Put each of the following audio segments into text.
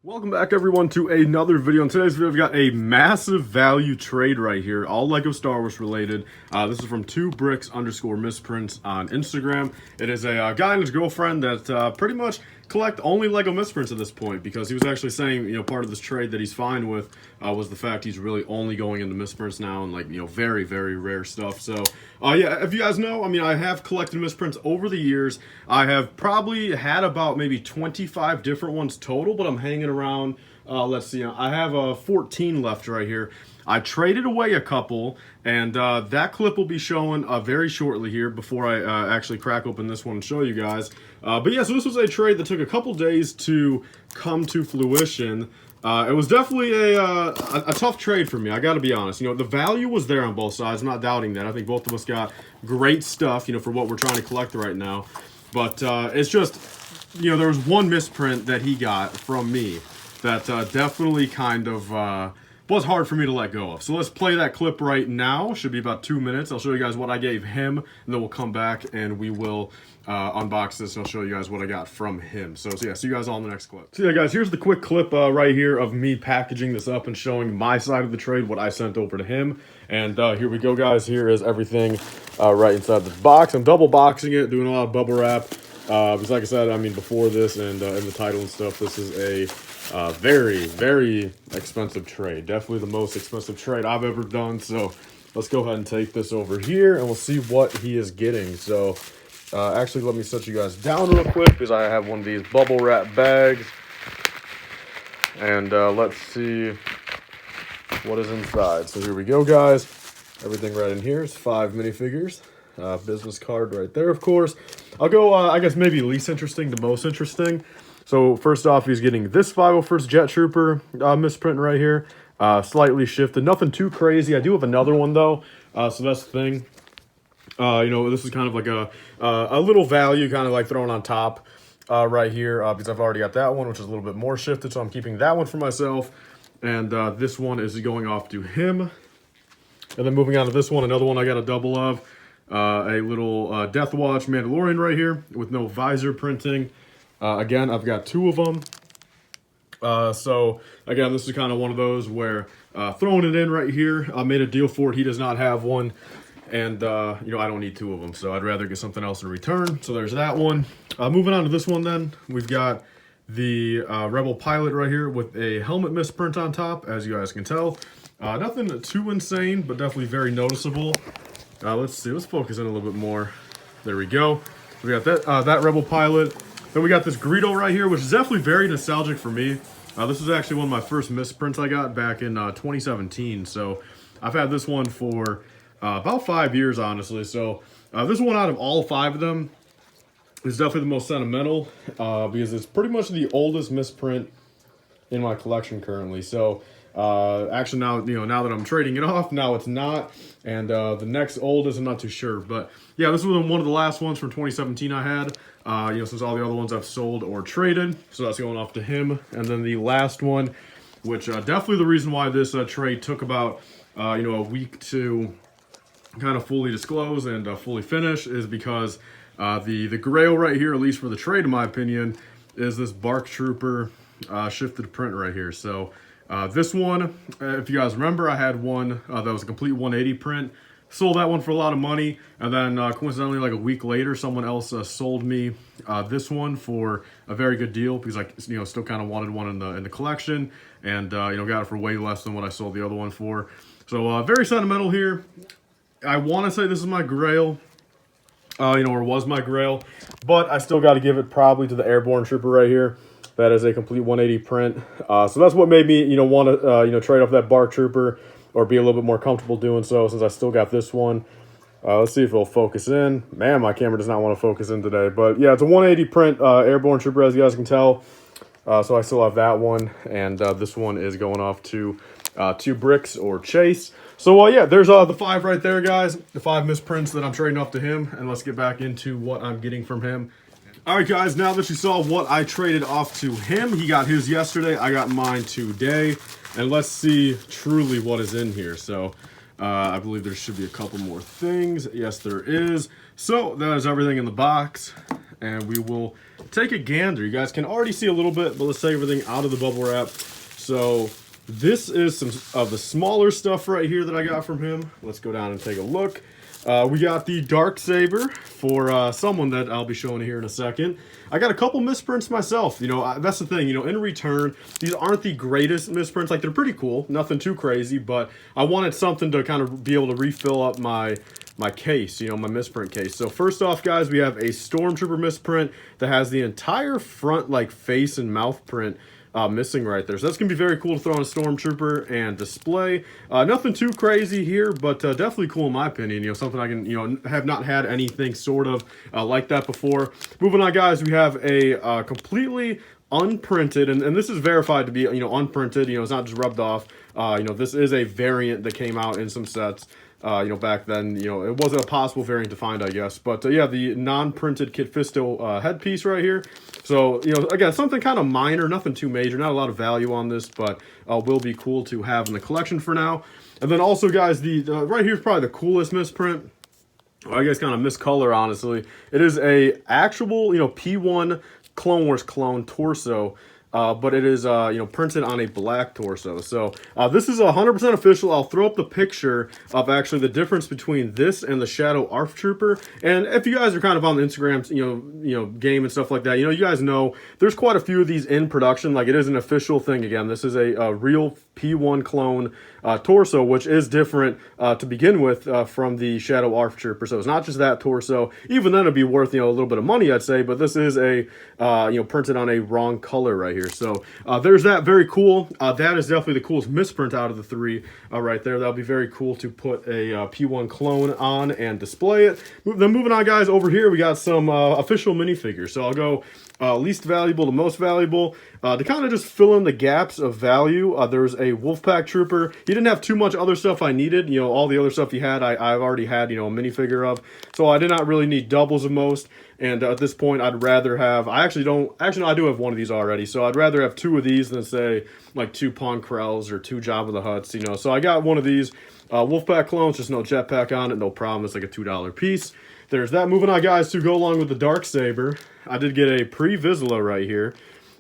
Welcome back everyone to another video. In today's video, we've got a massive value trade right here, all Lego Star Wars related. This is from 2bricks_misprints on Instagram. It is a guy and his girlfriend that pretty much collect only Lego misprints at this point, because he was actually saying, part of this trade that he's fine with was the fact he's really only going into misprints now and very, very rare stuff. So yeah, if you guys know, I have collected misprints over the years. I have probably had about maybe 25 different ones total, but I'm hanging around, let's see, I have 14 left right here. I traded away a couple, and that clip will be showing very shortly here before I actually crack open this one and show you guys. But yeah, so this was a trade that took a couple days to come to fruition. It was definitely a tough trade for me, I gotta be honest. The value was there on both sides, I'm not doubting that. I think both of us got great stuff, for what we're trying to collect right now. But it's just, there was one misprint that he got from me that definitely kind of was hard for me to let go of. So let's play that clip right now. Should be about 2 minutes. I'll show you guys what I gave him, and then we'll come back and we will unbox this, and I'll show you guys what I got from him. So yeah, see you guys all in the next clip. So yeah, guys, here's the quick clip right here of me packaging this up and showing my side of the trade, what I sent over to him. And here we go, guys. Here is everything right inside this box. I'm double boxing it, doing a lot of bubble wrap. Because like I said, before this and in the title and stuff, this is a very, very expensive trade. Definitely the most expensive trade I've ever done. So let's go ahead and take this over here and we'll see what he is getting. So actually, let me set you guys down real quick because I have one of these bubble wrap bags. And let's see what is inside. So here we go, guys. Everything right in here is 5 minifigures. Business card right there, of course. I'll go, I guess, maybe least interesting to most interesting. So first off, he's getting this 501st Jet Trooper misprint right here. Slightly shifted. Nothing too crazy. I do have another one, though. So that's the thing. This is kind of like a little value kind of like thrown on top right here because I've already got that one, which is a little bit more shifted. So I'm keeping that one for myself. And this one is going off to him. And then moving on to this one, another one I got a double of. A little Death Watch Mandalorian right here with no visor printing. Again, I've got 2 of them. So again, this is kind of one of those where throwing it in right here, I made a deal for it. He does not have one. And, I don't need 2 of them. So I'd rather get something else in return. So there's that one. Moving on to this one then. We've got the Rebel Pilot right here with a helmet misprint on top, as you guys can tell. Nothing too insane, but definitely very noticeable. Let's see. Let's focus in a little bit more. There we go. We got that Rebel Pilot. Then we got this Greedo right here, which is definitely very nostalgic for me. This was actually one of my first misprints I got back in 2017. So I've had this one for about 5 years, honestly. So this one out of all 5 of them is definitely the most sentimental because it's pretty much the oldest misprint in my collection currently. So actually now, now that I'm trading it off, now it's not. And the next oldest, I'm not too sure. But yeah, this was one of the last ones from 2017 I had. Since all the other ones I've sold or traded. So that's going off to him. And then the last one, which definitely the reason why this trade took about, a week to kind of fully disclose and fully finish, is because the grail right here, at least for the trade in my opinion, is this Bark Trooper shifted print right here. So this one, if you guys remember, I had one that was a complete 180 print. Sold that one for a lot of money, and then coincidentally, like a week later, someone else sold me this one for a very good deal because I, still kind of wanted one in the collection, and got it for way less than what I sold the other one for. So very sentimental here. I want to say this is my grail, or was my grail, but I still got to give it probably to the Airborne Trooper right here. That is a complete 180 print. So that's what made me, want to, trade off that Bark Trooper or be a little bit more comfortable doing so, since I still got this one. Let's see if it'll focus in. Man, my camera does not want to focus in today. But yeah, it's a 180 print Airborne Trooper, as you guys can tell. So I still have that one. And this one is going off to 2bricks or Chase. So yeah, there's the 5 right there, guys. The 5 misprints that I'm trading off to him. And let's get back into what I'm getting from him. All right, guys, now that you saw what I traded off to him, he got his yesterday, I got mine today, and let's see truly what is in here. So I believe there should be a couple more things. Yes, there is. So that is everything in the box, and we will take a gander. You guys can already see a little bit, but let's take everything out of the bubble wrap. So this is some of the smaller stuff right here that I got from him. Let's go down and take a look. We got the Dark Saber for someone that I'll be showing here in a second. I got a couple misprints myself. You know, that's the thing. You know, in return, these aren't the greatest misprints. Like, they're pretty cool, nothing too crazy, but I wanted something to kind of be able to refill up my case, you know, my misprint case. So first off, guys, we have a Stormtrooper misprint that has the entire front, like, face and mouth print missing right there. So that's going to be very cool to throw on a Stormtrooper and display. Nothing too crazy here, but definitely cool in my opinion. You know, something I can, you know, have not had anything sort of like that before. Moving on, guys, we have a completely unprinted, and this is verified to be, you know, unprinted. You know, it's not just rubbed off. You know, this is a variant that came out in some sets. You know, back then, you know, it wasn't a possible variant to find, I guess. But yeah, the non-printed Kit Fisto headpiece right here. So, you know, again, something kind of minor, nothing too major, not a lot of value on this, but will be cool to have in the collection for now. And then also, guys, the right here is probably the coolest misprint. Well, I guess kind of miscolor, honestly. It is a actual, you know, P1 Clone Wars clone torso. But it is, you know, printed on a black torso. So this is 100% official. I'll throw up the picture of actually the difference between this and the Shadow ARF Trooper. And if you guys are kind of on the Instagram, you know, game and stuff like that, you know, you guys know there's quite a few of these in production. Like, it is an official thing. Again, this is a real P1 clone torso, which is different to begin with from the Shadow ARF Trooper. So it's not just that torso. Even then, it'd be worth, you know, a little bit of money, I'd say. But this is a, you know, printed on a wrong color right here. So there's that. Very cool. That is definitely the coolest misprint out of the three right there. That'll be very cool to put a P1 clone on and display it. Then moving on, guys, over here we got some official minifigures. So I'll go least valuable to most valuable. To kind of just fill in the gaps of value, there's a Wolfpack Trooper. He didn't have too much other stuff I needed. You know, all the other stuff he had, I've already had, you know, a minifigure of. So I did not really need doubles of most. And at this point, I'd rather have, I do have one of these already. So I'd rather have two of these than, say, like 2 Pong Krells or 2 Jabba the Hutts, you know. So I got one of these Wolfpack clones, just no jetpack on it, no problem. It's like a $2 piece. There's that. Moving on, guys, to go along with the Dark Saber, I did get a pre-Vizsla right here.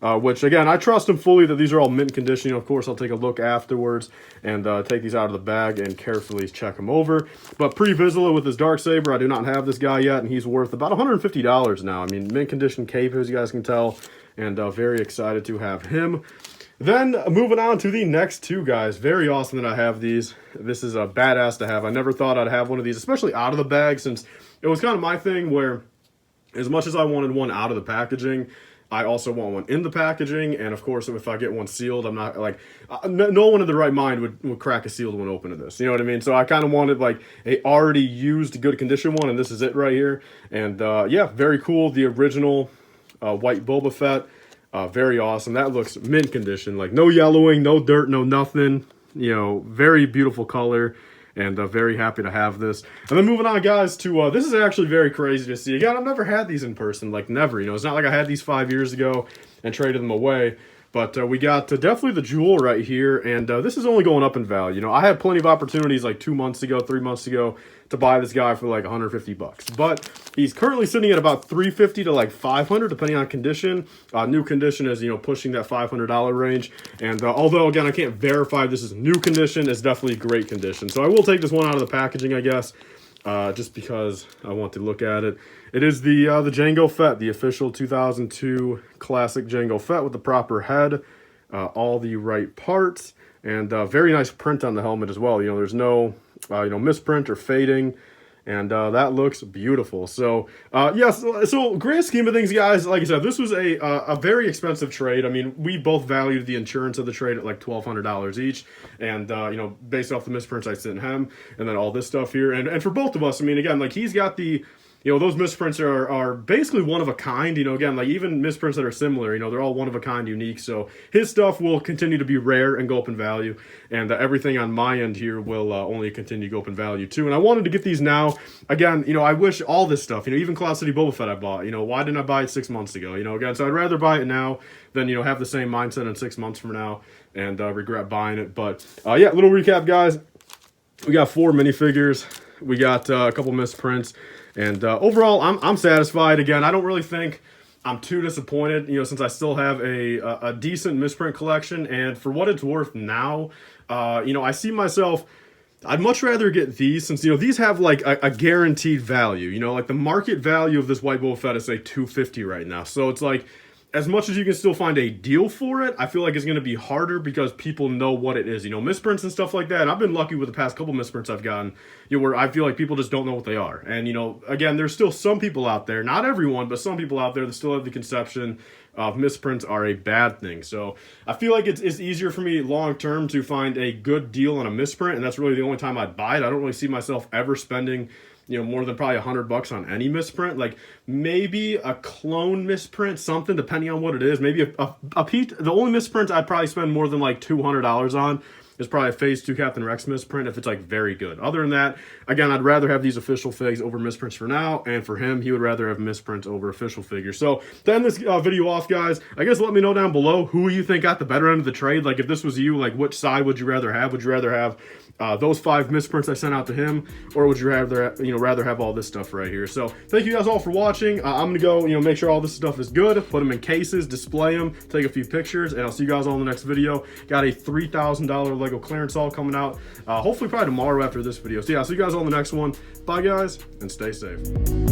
Which, again, I trust him fully that these are all mint condition. You know, of course, I'll take a look afterwards and take these out of the bag and carefully check them over. But pre-Vizsla with his Dark Saber, I do not have this guy yet, and he's worth about $150 now. I mean, mint condition cape, as you guys can tell, and very excited to have him. Then, moving on to the next two guys. Very awesome that I have these. This is a badass to have. I never thought I'd have one of these, especially out of the bag, since it was kind of my thing where, as much as I wanted one out of the packaging, I also want one in the packaging, and of course, if I get one sealed, I'm not, like, no one in the right mind would crack a sealed one open to this, you know what I mean? So I kind of wanted, like, a already used, good condition one, and this is it right here. And, yeah, very cool. The original white Boba Fett, very awesome. That looks mint condition, like, no yellowing, no dirt, no nothing, you know, very beautiful color. And very happy to have this. And then moving on, guys, to this is actually very crazy to see. Again, I've never had these in person, like never. You know, it's not like I had these 5 years ago and traded them away. But we got definitely the Jewel right here, and this is only going up in value. You know, I had plenty of opportunities like 2 months ago, 3 months ago to buy this guy for like 150 bucks. But he's currently sitting at about 350 to like 500, depending on condition. New condition is, you know, pushing that $500 range. And although, again, I can't verify this is new condition, it's definitely great condition. So I will take this one out of the packaging, I guess, just because I want to look at it. It is the Jango Fett, the official 2002 classic Jango Fett with the proper head, all the right parts, and very nice print on the helmet as well. You know, there's no you know, misprint or fading, and that looks beautiful. So yes, so grand scheme of things, guys, like I said, this was a very expensive trade. I mean, we both valued the insurance of the trade at like $1,200 each, and you know, based off the misprints I sent him, and then all this stuff here, and for both of us, I mean, again, like, he's got the, you know, those misprints are basically one of a kind, you know, again, like, even misprints that are similar, you know, they're all one of a kind, unique. So his stuff will continue to be rare and go up in value, and everything on my end here will only continue to go up in value too. And I wanted to get these now. Again, you know, I wish all this stuff, you know, even Cloud City Boba Fett I bought, you know, why didn't I buy it 6 months ago? You know, again, so I'd rather buy it now than, you know, have the same mindset in 6 months from now and regret buying it. But yeah, little recap, guys. We got 4 minifigures. We got a couple misprints. And overall, I'm satisfied. Again, I don't really think I'm too disappointed, since I still have a decent misprint collection. And for what it's worth now, I see myself, I'd much rather get these, since, these have like a guaranteed value. Like the market value of this white Boba Fett is say $250 right now. So it's like, as much as you can still find a deal for it, I feel like it's going to be harder because people know what it is. Misprints and stuff like that. And I've been lucky with the past couple misprints I've gotten, where I feel like people just don't know what they are. And, again, there's still some people out there, not everyone, but some people out there that still have the conception of misprints are a bad thing. So I feel like it's easier for me long term to find a good deal on a misprint, and that's really the only time I'd buy it. I don't really see myself ever spending more than probably $100 on any misprint. Like maybe a clone misprint, something, depending on what it is. Maybe a Pete. The only misprint I'd probably spend more than like $200 on is probably a Phase 2 Captain Rex misprint if it's like very good. Other than that, again, I'd rather have these official figs over misprints for now, and for him, he would rather have misprints over official figures. So to end this video off, guys, I guess let me know down below who you think got the better end of the trade. Like if this was you, like which side would you rather have? Would you rather have those 5 misprints I sent out to him, or would you rather have all this stuff right here? So thank you guys all for watching. I'm gonna go make sure all this stuff is good, put them in cases, display them, take a few pictures, and I'll see you guys all in the next video. Got a $3,000 Lego clearance haul coming out, hopefully probably tomorrow after this video. So yeah, I'll see you guys all in the next one. Bye guys, and stay safe.